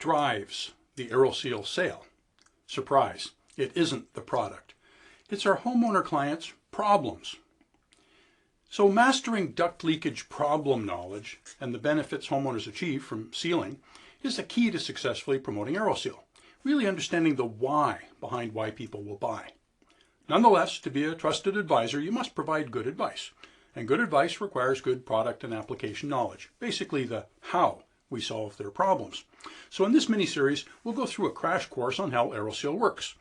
drives the Aeroseal sale? Surprise, it isn't the product. It's our homeowner clients' problems. So mastering duct leakage problem knowledge and the benefits homeowners achieve from sealing is the key to successfully promoting Aeroseal, really understanding the why behind why people will buy. Nonetheless, to be a trusted advisor, you must provide good advice. And good advice requires good product and application knowledge, basically the how we solve their problems. So in this mini-series, we'll go through a crash course on how Aeroseal works.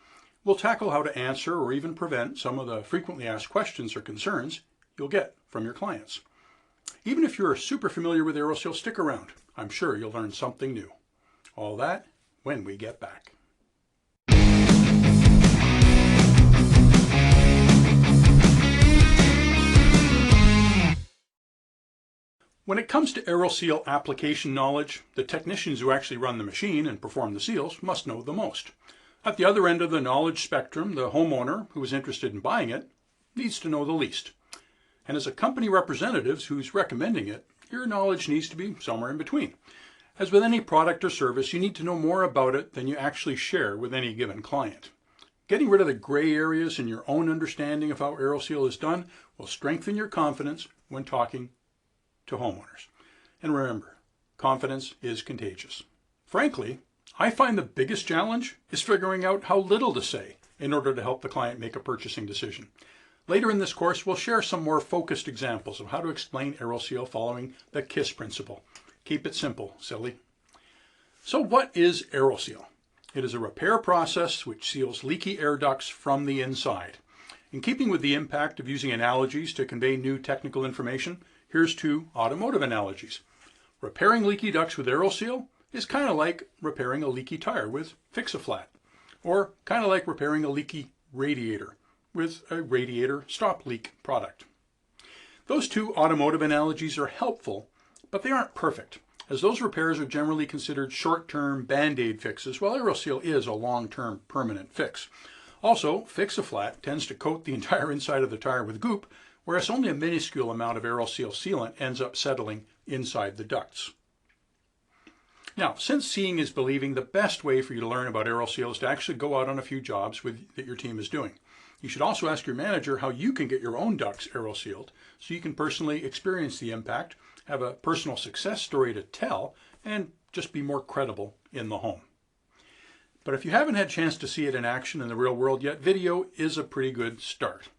We'll tackle how to answer or even prevent some of the frequently asked questions or concerns you'll get from your clients. Even if you're super familiar with Aeroseal, stick around. I'm sure you'll learn something new. All that when we get back. When it comes to Aeroseal application knowledge, the technicians who actually run the machine and perform the seals must know the most. At the other end of the knowledge spectrum, the homeowner who is interested in buying it needs to know the least. And as a company representative who's recommending it, your knowledge needs to be somewhere in between. As with any product or service, you need to know more about it than you actually share with any given client. Getting rid of the gray areas in your own understanding of how Aeroseal is done will strengthen your confidence when talking to homeowners. And remember, confidence is contagious. Frankly, I find the biggest challenge is figuring out how little to say in order to help the client make a purchasing decision. Later in this course, we'll share some more focused examples of how to explain Aeroseal following the KISS principle. Keep it simple, silly. So what is Aeroseal? It is a repair process which seals leaky air ducts from the inside. In keeping with the impact of using analogies to convey new technical information, here's two automotive analogies. Repairing leaky ducts with Aeroseal is kind of like repairing a leaky tire with Fix-A-Flat, or kind of like repairing a leaky radiator with a radiator stop leak product. Those two automotive analogies are helpful, but they aren't perfect, as those repairs are generally considered short-term Band-Aid fixes, while Aeroseal is a long-term permanent fix. Also, Fix-A-Flat tends to coat the entire inside of the tire with goop, whereas only a minuscule amount of Aeroseal sealant ends up settling inside the ducts. Now, since seeing is believing, the best way for you to learn about Aeroseal is to actually go out on a few jobs that your team is doing. You should also ask your manager how you can get your own ducts Aerosealed so you can personally experience the impact, have a personal success story to tell, and just be more credible in the home. But if you haven't had a chance to see it in action in the real world yet, video is a pretty good start.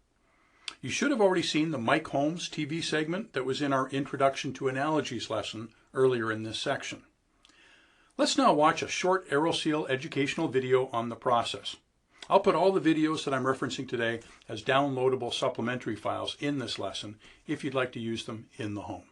You should have already seen the Mike Holmes TV segment that was in our Introduction to Analogies lesson earlier in this section. Let's now watch a short Aeroseal educational video on the process. I'll put all the videos that I'm referencing today as downloadable supplementary files in this lesson if you'd like to use them in the home.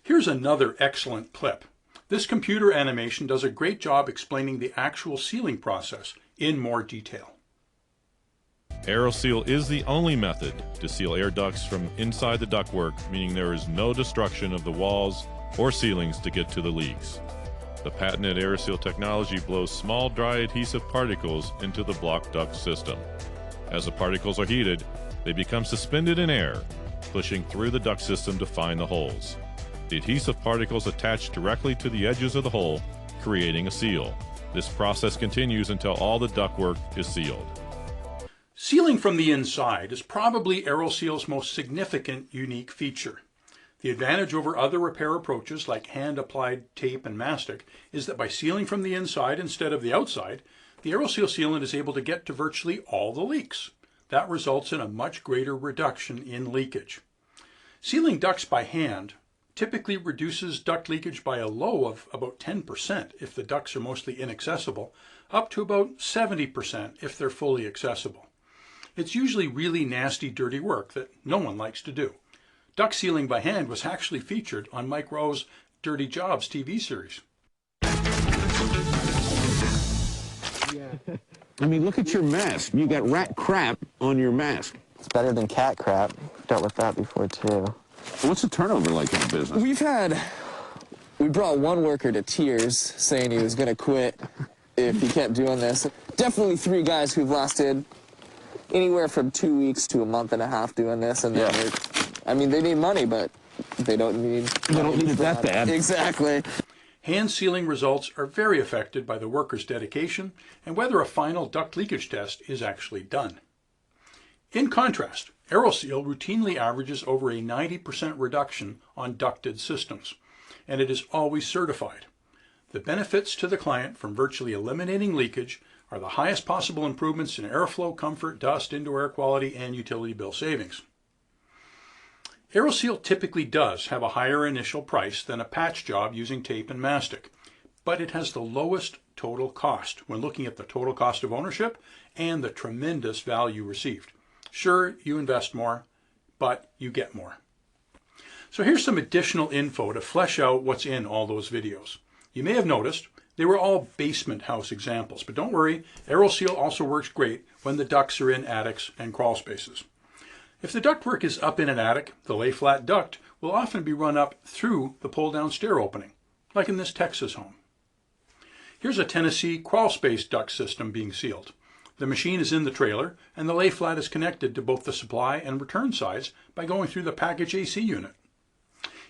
Here's another excellent clip. This computer animation does a great job explaining the actual sealing process in more detail. Aeroseal is the only method to seal air ducts from inside the ductwork, meaning there is no destruction of the walls or ceilings to get to the leaks. The patented Aeroseal technology blows small dry adhesive particles into the block duct system. As the particles are heated, they become suspended in air, pushing through the duct system to find the holes. The adhesive particles attach directly to the edges of the hole, creating a seal. This process continues until all the ductwork is sealed. Sealing from the inside is probably Aeroseal's most significant unique feature. The advantage over other repair approaches like hand-applied tape and mastic is that by sealing from the inside instead of the outside, the Aeroseal sealant is able to get to virtually all the leaks. That results in a much greater reduction in leakage. Sealing ducts by hand typically reduces duct leakage by a low of about 10% if the ducts are mostly inaccessible, up to about 70% if they're fully accessible. It's usually really nasty, dirty work that no one likes to do. Duct sealing by hand was actually featured on Mike Rowe's Dirty Jobs TV series. I mean, look at your mask. You got rat crap on your mask. It's better than cat crap. Dealt with that before, too. What's the turnover like in the business? We brought one worker to tears saying he was going to quit if he kept doing this. Definitely 3 guys who've lasted anywhere from 2 weeks to a month and a half doing this. And then I mean, they need money, but they don't need it that bad. Exactly. Hand sealing results are very affected by the worker's dedication and whether a final duct leakage test is actually done. In contrast, Aeroseal routinely averages over a 90% reduction on ducted systems, and it is always certified. The benefits to the client from virtually eliminating leakage are the highest possible improvements in airflow, comfort, dust, indoor air quality, and utility bill savings. Aeroseal typically does have a higher initial price than a patch job using tape and mastic, but it has the lowest total cost when looking at the total cost of ownership and the tremendous value received. Sure, you invest more, but you get more. So here's some additional info to flesh out what's in all those videos. You may have noticed they were all basement house examples, but don't worry, Aeroseal also works great when the ducts are in attics and crawl spaces. If the ductwork is up in an attic, the lay-flat duct will often be run up through the pull-down stair opening, like in this Texas home. Here's a Tennessee crawl space duct system being sealed. The machine is in the trailer, and the lay-flat is connected to both the supply and return sides by going through the package AC unit.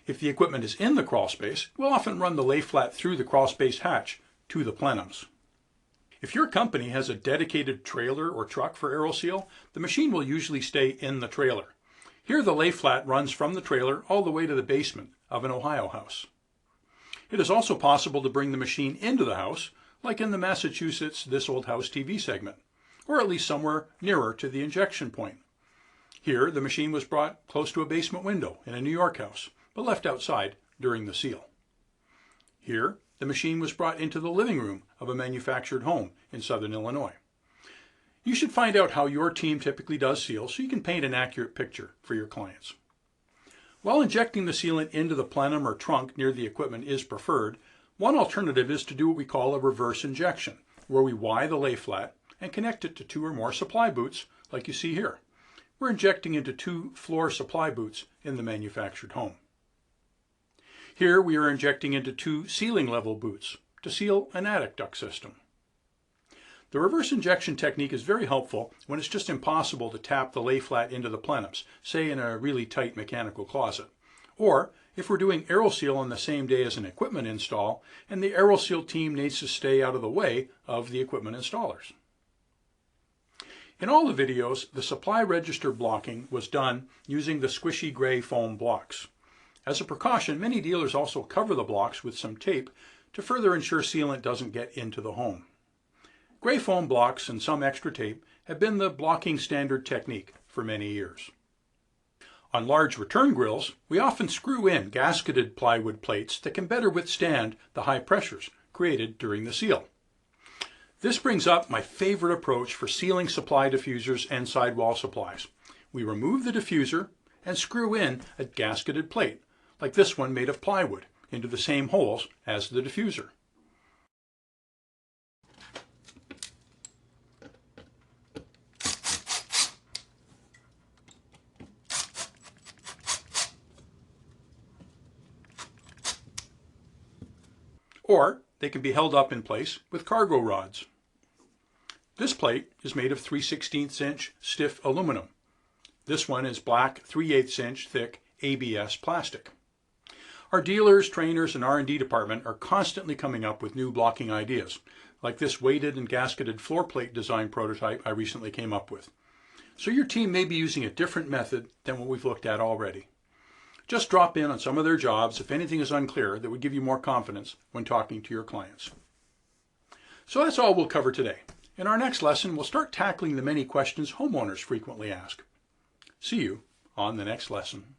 If the equipment is in the crawl space, we'll often run the lay-flat through the crawl space hatch to the plenums. If your company has a dedicated trailer or truck for Aeroseal, the machine will usually stay in the trailer. Here the lay-flat runs from the trailer all the way to the basement of an Ohio house. It is also possible to bring the machine into the house, like in the Massachusetts This Old House TV segment, or at least somewhere nearer to the injection point. Here the machine was brought close to a basement window in a New York house, but left outside during the seal. Here, the machine was brought into the living room of a manufactured home in southern Illinois. You should find out how your team typically does seal so you can paint an accurate picture for your clients. While injecting the sealant into the plenum or trunk near the equipment is preferred, one alternative is to do what we call a reverse injection, where we Y the lay flat and connect it to 2 or more supply boots like you see here. We're injecting into 2 floor supply boots in the manufactured home. Here we are injecting into 2 ceiling level boots to seal an attic duct system. The reverse injection technique is very helpful when it's just impossible to tap the lay flat into the plenums, say in a really tight mechanical closet. Or if we're doing Aeroseal on the same day as an equipment install and the Aeroseal team needs to stay out of the way of the equipment installers. In all the videos, the supply register blocking was done using the squishy gray foam blocks. As a precaution, many dealers also cover the blocks with some tape to further ensure sealant doesn't get into the home. Gray foam blocks and some extra tape have been the blocking standard technique for many years. On large return grills, we often screw in gasketed plywood plates that can better withstand the high pressures created during the seal. This brings up my favorite approach for sealing supply diffusers and sidewall supplies. We remove the diffuser and screw in a gasketed plate, like this one made of plywood, into the same holes as the diffuser. Or they can be held up in place with cargo rods. This plate is made of 3/16 inch stiff aluminum. This one is black 3/8 inch thick ABS plastic. Our dealers, trainers, and R&D department are constantly coming up with new blocking ideas, like this weighted and gasketed floor plate design prototype I recently came up with. So your team may be using a different method than what we've looked at already. Just drop in on some of their jobs if anything is unclear that would give you more confidence when talking to your clients. So that's all we'll cover today. In our next lesson, we'll start tackling the many questions homeowners frequently ask. See you on the next lesson.